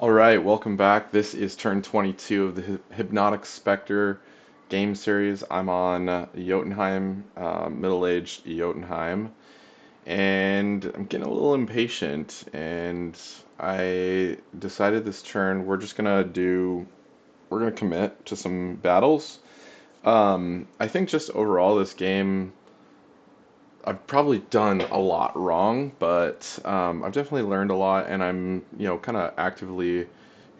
All right, welcome back. This is turn 22 of the Hypnotic Specter game series. I'm on Jotunheim, middle-aged Jotunheim, and I'm getting a little impatient. And I decided this turn we're gonna commit to some battles. I think just overall this game, I've probably done a lot wrong, but I've definitely learned a lot, and I'm kind of actively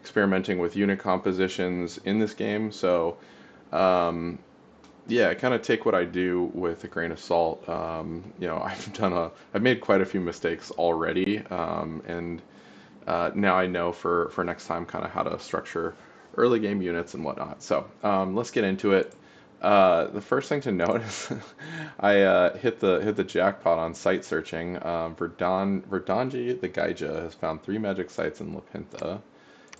experimenting with unit compositions in this game. So, um, yeah, I kind of take what I do with a grain of salt. I've made quite a few mistakes already, and now I know for next time kind of how to structure early game units and whatnot. So, let's get into it. The first thing to note is I hit the jackpot on site searching. Verdonji the Gaija has found 3 magic sites in Lapintha.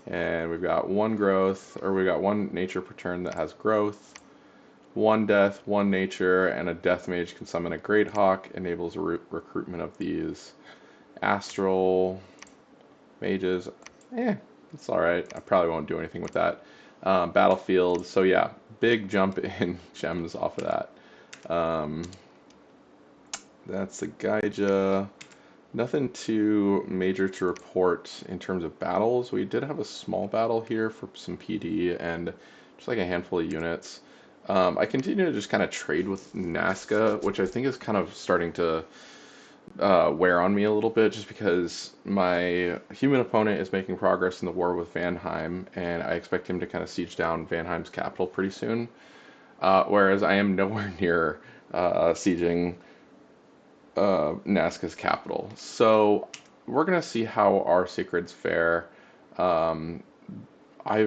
And we've got one nature per turn that has growth, one death, one nature, and a death mage can summon a great hawk, enables recruitment of these astral mages. It's alright. I probably won't do anything with that. Battlefield, so yeah, big jump in gems off of that. That's the Gaija. Nothing too major to report in terms of battles. We did have a small battle here for some PD and just like a handful of units. I continue to just kind of trade with Nazca, which I think is kind of starting to wear on me a little bit, just because my human opponent is making progress in the war with Vanheim, and I expect him to kind of siege down Vanheim's capital pretty soon. Whereas I am nowhere near sieging Nazca's capital. So we're gonna see how our secrets fare. Um,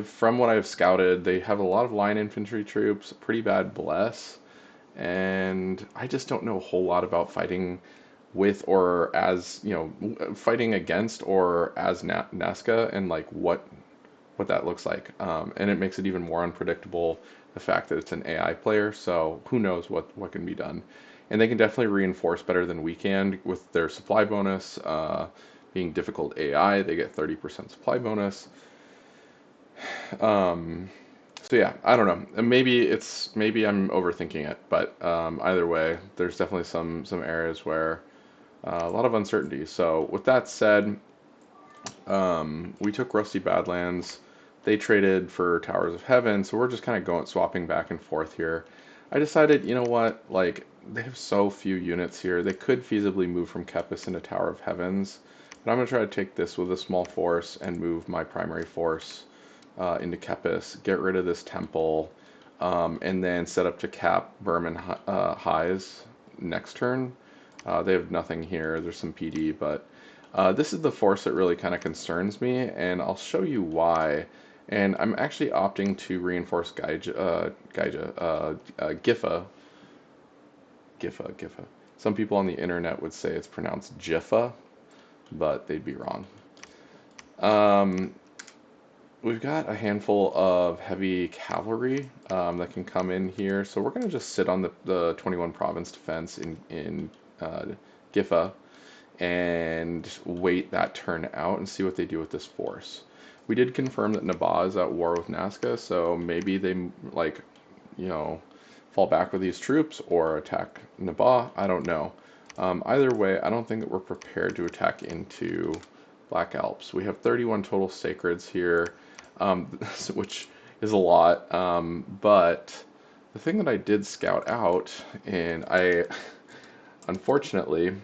from what I've scouted, they have a lot of line infantry troops, pretty bad bless, and I just don't know a whole lot about fighting with or as fighting against or as Nazca and like what that looks like. And it makes it even more unpredictable the fact that it's an AI player. So who knows what can be done. And they can definitely reinforce better than we can with their supply bonus. Being difficult AI, they get 30% supply bonus. Um, so yeah, I don't know. And maybe I'm overthinking it, but either way, there's definitely some areas where a lot of uncertainty. So with that said, we took Rusty Badlands. They traded for Towers of Heaven, so we're just kind of going swapping back and forth here. I decided, you know what, like they have so few units here, they could feasibly move from Kepis into Tower of Heavens, but I'm gonna try to take this with a small force and move my primary force into Kepis, get rid of this temple, and then set up to cap Vermin Highs next turn. They have nothing here. There's some PD, but this is the force that really kind of concerns me, and I'll show you why. And I'm actually opting to reinforce Gifa. Gifa. Some people on the internet would say it's pronounced Jiffa, but they'd be wrong. Um, we've got a handful of heavy cavalry that can come in here, so we're going to just sit on the 21 province defense in uh, Gifa and wait that turn out and see what they do with this force. We did confirm that Nabaa is at war with Nazca, so maybe they like, you know, fall back with these troops or attack Nabaa. I don't know. Either way, I don't think that we're prepared to attack into Black Alps. We have 31 total sacreds here, which is a lot. But the thing that I did scout out, and I unfortunately,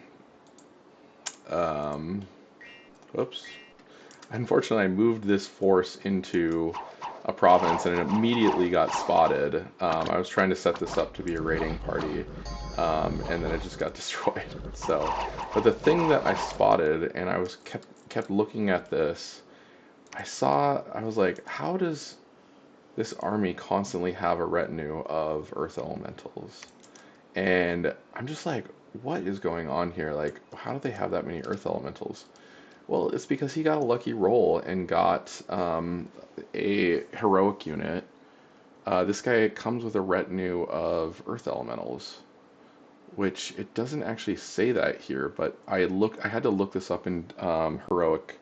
um, whoops, unfortunately, I moved this force into a province and it immediately got spotted. I was trying to set this up to be a raiding party, and then it just got destroyed. So, but the thing that I spotted, and I was kept looking at this, I was like, how does this army constantly have a retinue of earth elementals? And I'm just like, what is going on here? Like, how do they have that many earth elementals? Well, it's because he got a lucky roll and got a heroic unit. This guy comes with a retinue of earth elementals, which it doesn't actually say that here, but I had to look this up in heroic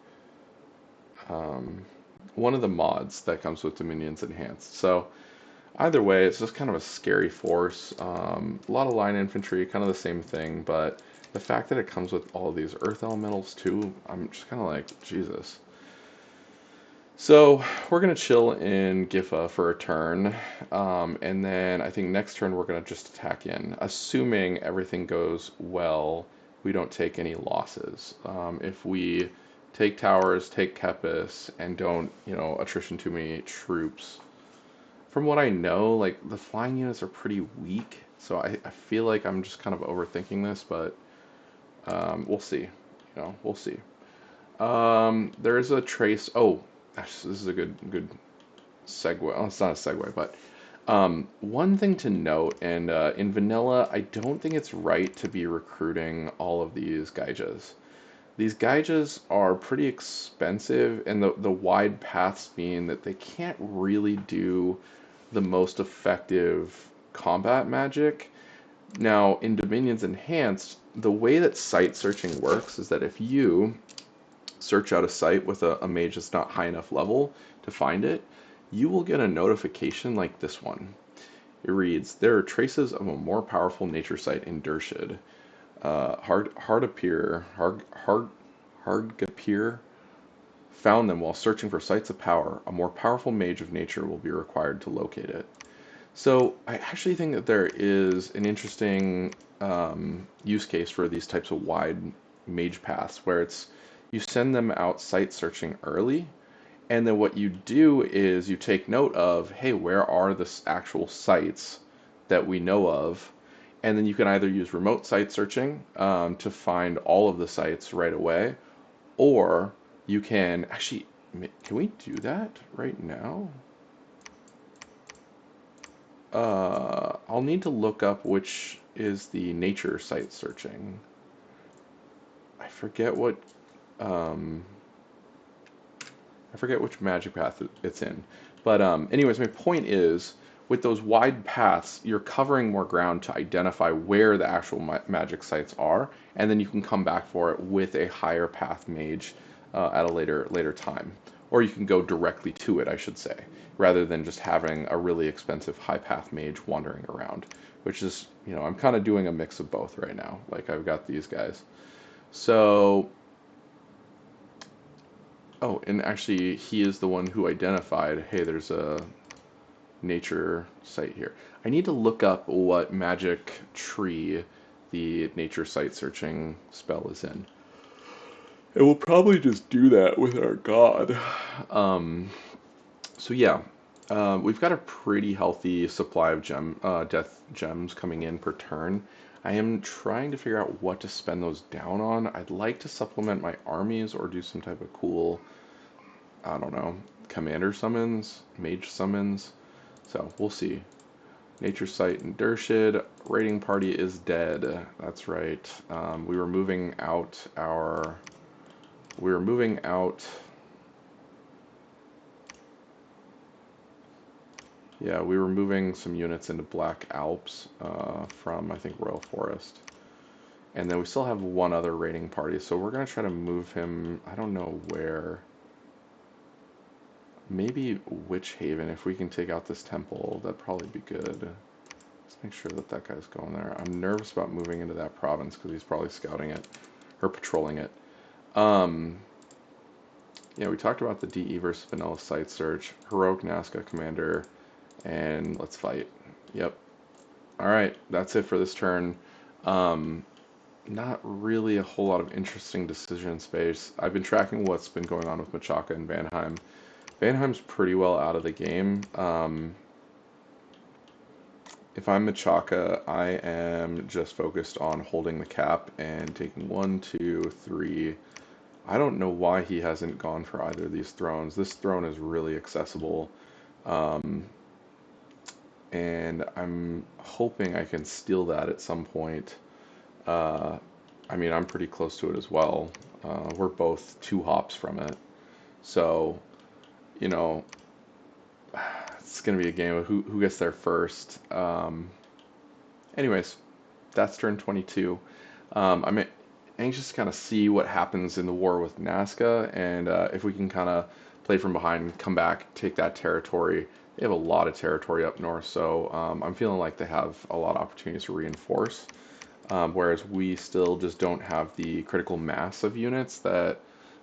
um, one of the mods that comes with Dominions Enhanced. So either way, it's just kind of a scary force. A lot of line infantry, kind of the same thing, but the fact that it comes with all of these earth elementals too, I'm just kind of like, Jesus. So we're gonna chill in Gifa for a turn, and then I think next turn we're gonna just attack in, assuming everything goes well. We don't take any losses. If we take towers, take Kepis, and don't, attrition too many troops. From what I know, like the flying units are pretty weak, so I feel like I'm just kind of overthinking this, but we'll see. We'll see. There is a trace. Oh, this is a good segue. Well, it's not a segue, but one thing to note, and in vanilla, I don't think it's right to be recruiting all of these Gaijas. These Gaijas are pretty expensive, and the wide paths mean that they can't really do the most effective combat magic. Now, in Dominions Enhanced, the way that site searching works is that if you search out a site with a mage that's not high enough level to find it, you will get a notification like this one. It reads, "There are traces of a more powerful nature site in Dershid. Hardgapir found them while searching for sites of power. A more powerful mage of nature will be required to locate it." So I actually think that there is an interesting use case for these types of wide mage paths where it's you send them out site searching early, and then what you do is you take note of, hey, where are the actual sites that we know of? And then you can either use remote site searching to find all of the sites right away, or you can actually, can we do that right now? I'll need to look up which is the nature site searching. I forget what, um, I forget which magic path it's in. But anyways, my point is, with those wide paths, you're covering more ground to identify where the actual magic sites are, and then you can come back for it with a higher path mage at a later time. Or you can go directly to it, I should say, rather than just having a really expensive high path mage wandering around, which is, I'm kind of doing a mix of both right now. Like I've got these guys. So oh, and actually, he is the one who identified, hey, there's a nature site here. I need to look up what magic tree the nature site searching spell is in. And we'll probably just do that with our god. Um, so yeah, we've got a pretty healthy supply of death gems coming in per turn. I am trying to figure out what to spend those down on. I'd like to supplement my armies or do some type of cool, I don't know, commander summons, mage summons. So we'll see. Nature site in Dershid. Raiding party is dead. That's right. We were moving out our. We were moving out. Yeah, we were moving some units into Black Alps from, I think, Royal Forest. And then we still have one other raiding party, so we're going to try to move him, I don't know where. Maybe Witch Haven, if we can take out this temple, that'd probably be good. Let's make sure that that guy's going there. I'm nervous about moving into that province because he's probably scouting it, or patrolling it. Um, yeah, we talked about the DE versus vanilla site search, heroic Nazca commander, and let's fight. Yep. Alright, that's it for this turn. Um, Not really a whole lot of interesting decision space. I've been tracking what's been going on with Machaca and Vanheim. Vanheim's pretty well out of the game. If I'm Machaca, I am just focused on holding the cap and taking 1, 2, 3. I don't know why he hasn't gone for either of these thrones. This throne is really accessible. Um, and I'm hoping I can steal that at some point. Uh, I mean, I'm pretty close to it as well. We're both 2 hops from it. So, you know, it's going to be a game of who gets there first. Anyways, that's turn 22. I mean, anxious to kind of see what happens in the war with Nazca, and if we can kind of play from behind, come back, take that territory. They have a lot of territory up north, so I'm feeling like they have a lot of opportunities to reinforce. Whereas we still just don't have the critical mass of units that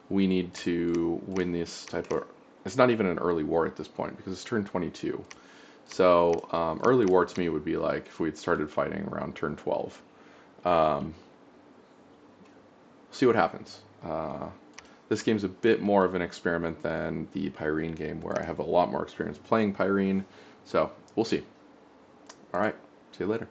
we need to win this type of. It's not even an early war at this point because it's turn 22. So early war to me would be like if we'd started fighting around turn 12. Um, see what happens. This game's a bit more of an experiment than the Pyrene game, where I have a lot more experience playing Pyrene. So we'll see. All right, see you later.